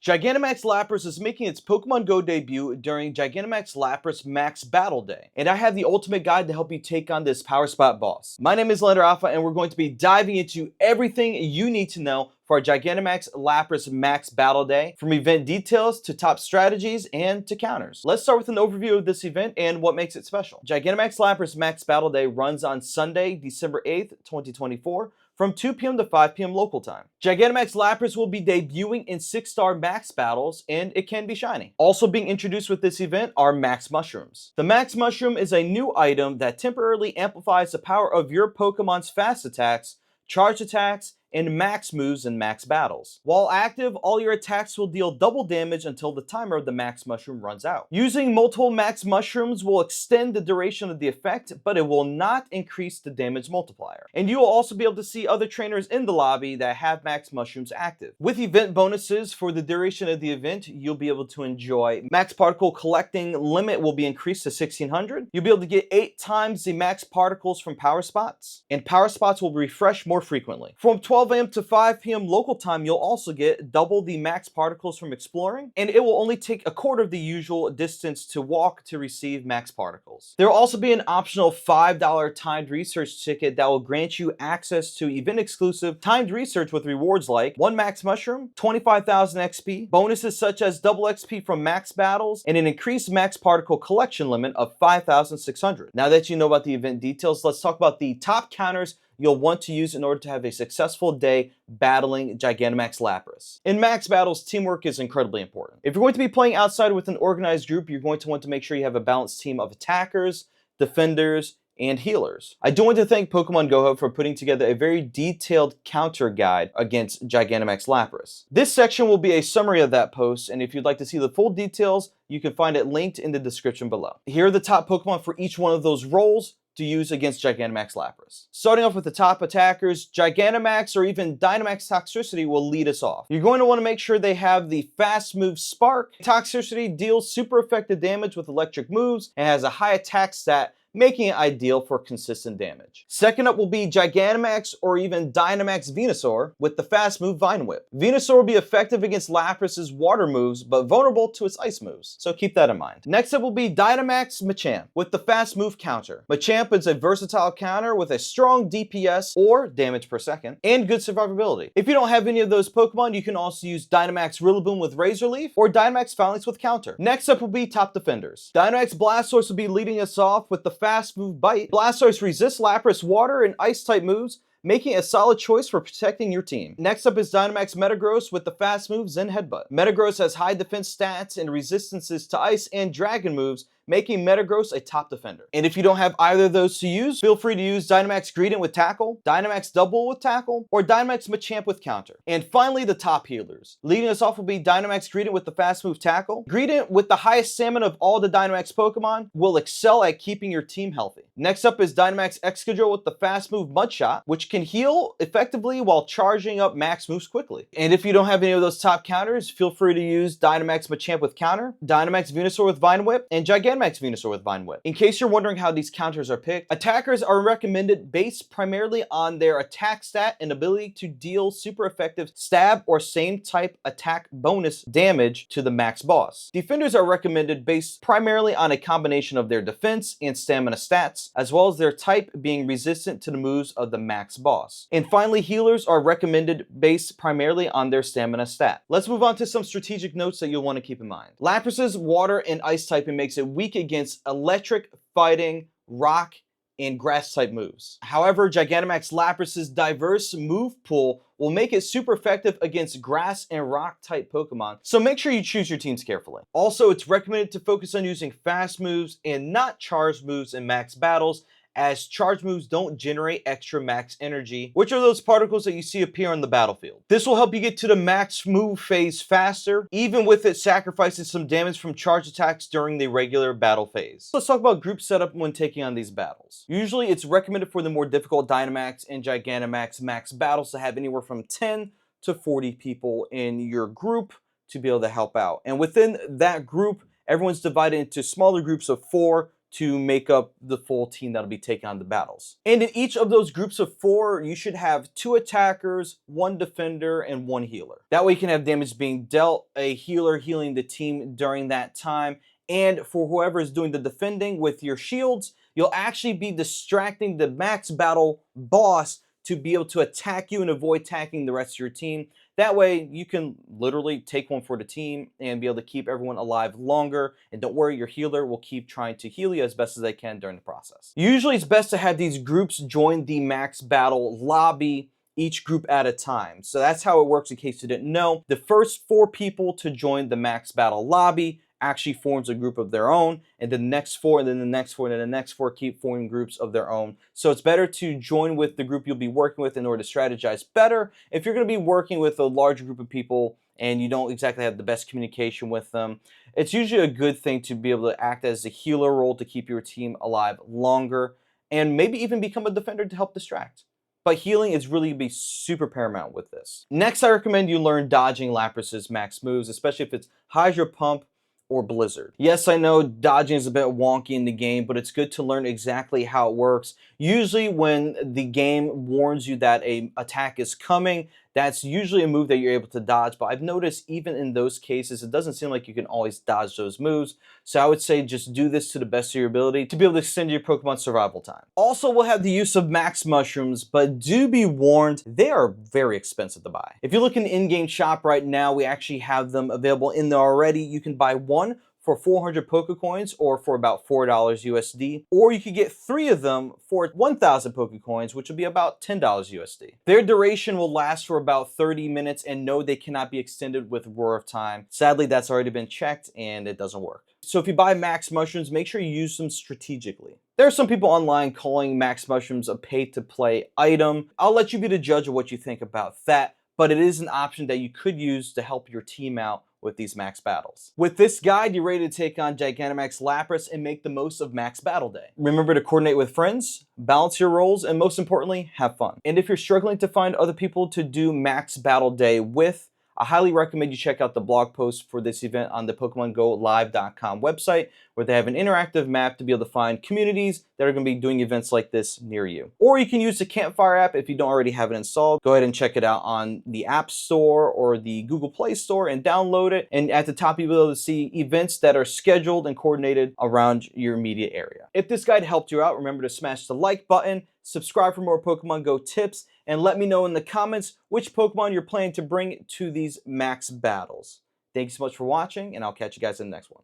Gigantamax Lapras is making its Pokemon GO debut during Gigantamax Lapras Max Battle Day, and I have the ultimate guide to help you take on this Power Spot boss. My name is Leonard Alpha, and we're going to be diving into everything you need to know for our Gigantamax Lapras Max Battle Day, from event details to top strategies and to counters. Let's start with an overview of this event and what makes it special. Gigantamax Lapras Max Battle Day runs on Sunday, December 8th, 2024, from 2 p.m. to 5 p.m. local time. Gigantamax Lapras will be debuting in 6-star Max Battles, and it can be shiny. Also being introduced with this event are Max Mushrooms. The Max Mushroom is a new item that temporarily amplifies the power of your Pokemon's fast attacks, charge attacks, and max moves in max battles. While active, all your attacks will deal double damage until the timer of the Max Mushroom runs out. Using multiple Max Mushrooms will extend the duration of the effect, but it will not increase the damage multiplier. And you will also be able to see other trainers in the lobby that have Max Mushrooms active. With event bonuses for the duration of the event, you'll be able to enjoy Max Particle collecting limit will be increased to 1600. You'll be able to get 8 times the Max Particles from Power Spots, and Power Spots will refresh more frequently. From 12 a.m. to 5 p.m. local time, you'll also get double the Max Particles from exploring, and it will only take a quarter of the usual distance to walk to receive Max Particles. There will also be an optional $5 timed research ticket that will grant you access to event-exclusive timed research with rewards like 1 Max Mushroom, 25,000 XP, bonuses such as double XP from Max Battles, and an increased Max Particle collection limit of 5,600. Now that you know about the event details, let's talk about the top counters you'll want to use in order to have a successful day battling Gigantamax Lapras. In Max Battles, teamwork is incredibly important. If you're going to be playing outside with an organized group, you're going to want to make sure you have a balanced team of attackers, defenders, and healers. I do want to thank Pokemon GO for putting together a very detailed counter guide against Gigantamax Lapras. This section will be a summary of that post, and if you'd like to see the full details, you can find it linked in the description below. Here are the top Pokemon for each one of those roles to use against Gigantamax Lapras. Starting off with the top attackers, Gigantamax or even Dynamax Toxicity will lead us off. You're going to want to make sure they have the fast move Spark. Toxicity deals super effective damage with electric moves and has a high attack stat, making it ideal for consistent damage. Second up will be Gigantamax or even Dynamax Venusaur with the fast move Vine Whip. Venusaur will be effective against Lapras's water moves, but vulnerable to its ice moves, so keep that in mind. Next up will be Dynamax Machamp with the fast move counter. Machamp is a versatile counter with a strong DPS or damage per second and good survivability. If you don't have any of those Pokemon, you can also use Dynamax Rillaboom with Razor Leaf or Dynamax Phalanx with counter. Next up will be top defenders. Dynamax Blastoise will be leading us off with the fast move Bite. Blastoise resists Lapras water and ice type moves, making it a solid choice for protecting your team. Next up is Dynamax Metagross with the fast move Zen Headbutt. Metagross has high defense stats and resistances to ice and dragon moves, making Metagross a top defender. And if you don't have either of those to use, feel free to use Dynamax Greedent with Tackle, Dynamax Double with Tackle, or Dynamax Machamp with Counter. And finally, the top healers. Leading us off will be Dynamax Greedent with the fast move Tackle. Greedent, with the highest stamina of all the Dynamax Pokemon, will excel at keeping your team healthy. Next up is Dynamax Excadrill with the fast move Mudshot, which can heal effectively while charging up max moves quickly. And if you don't have any of those top counters, feel free to use Dynamax Machamp with Counter, Dynamax Venusaur with Vine Whip, and Gigantamax Venusaur with Vine Whip. In case you're wondering how these counters are picked, attackers are recommended based primarily on their attack stat and ability to deal super effective stab or same type attack bonus damage to the max boss. Defenders are recommended based primarily on a combination of their defense and stamina stats, as well as their type being resistant to the moves of the max boss. And finally, healers are recommended based primarily on their stamina stat. Let's move on to some strategic notes that you'll want to keep in mind. Lapras's water and ice typing makes it weak against electric, fighting, rock, and grass type moves. However, Gigantamax Lapras's diverse move pool will make it super effective against grass and rock type Pokemon, so make sure you choose your teams carefully. Also, it's recommended to focus on using fast moves and not charged moves in max battles, as charge moves don't generate extra max energy, which are those particles that you see appear on the battlefield. This will help you get to the max move phase faster, even with it sacrificing some damage from charge attacks during the regular battle phase. Let's talk about group setup when taking on these battles. Usually it's recommended for the more difficult Dynamax and Gigantamax max battles to have anywhere from 10 to 40 people in your group to be able to help out. And within that group, everyone's divided into smaller groups of 4 to make up the full team that'll be taking on the battles. And in each of those groups of 4, you should have 2 attackers, 1 defender, and 1 healer. That way you can have damage being dealt, a healer healing the team during that time, and for whoever is doing the defending with your shields, you'll actually be distracting the max battle boss to be able to attack you and avoid attacking the rest of your team. That way, you can literally take one for the team and be able to keep everyone alive longer. And don't worry, your healer will keep trying to heal you as best as they can during the process. Usually, it's best to have these groups join the max battle lobby, each group at a time. So that's how it works in case you didn't know. The first 4 people to join the max battle lobby actually forms a group of their own, and the next 4, and then the next 4, and then the next 4 keep forming groups of their own. So it's better to join with the group you'll be working with in order to strategize better. If you're going to be working with a large group of people and you don't exactly have the best communication with them, it's usually a good thing to be able to act as a healer role to keep your team alive longer, and maybe even become a defender to help distract. But healing is really going to be super paramount with this. Next, I recommend you learn dodging Lapras's max moves, especially if it's Hydro Pump or Blizzard. Yes, I know dodging is a bit wonky in the game, but it's good to learn exactly how it works. Usually when the game warns you that an attack is coming, that's usually a move that you're able to dodge, but I've noticed even in those cases, it doesn't seem like you can always dodge those moves. So I would say just do this to the best of your ability to be able to extend your Pokemon survival time. Also, we'll have the use of max mushrooms, but do be warned, they are very expensive to buy. If you look in the in-game shop right now, we actually have them available in there already. You can buy one for 400 Pokecoins or for about $4 USD, or you could get 3 of them for 1,000 Pokecoins, which would be about $10 USD. Their duration will last for about 30 minutes, and no, they cannot be extended with Roar of Time. Sadly, that's already been checked and it doesn't work. So if you buy max mushrooms, make sure you use them strategically. There are some people online calling max mushrooms a pay-to-play item. I'll let you be the judge of what you think about that, but it is an option that you could use to help your team out with these max battles. With this guide, you're ready to take on Gigantamax Lapras and make the most of Max Battle Day. Remember to coordinate with friends, balance your roles, and most importantly, have fun. And if you're struggling to find other people to do Max Battle Day with, I highly recommend you check out the blog post for this event on the PokemonGoLive.com website, where they have an interactive map to be able to find communities that are going to be doing events like this near you. Or you can use the Campfire app if you don't already have it installed. Go ahead and check it out on the App Store or the Google Play Store and download it. And at the top, you'll be able to see events that are scheduled and coordinated around your immediate area. If this guide helped you out, remember to smash the like button, subscribe for more Pokemon Go tips, and let me know in the comments which Pokemon you're planning to bring to these max battles. Thank you so much for watching, and I'll catch you guys in the next one.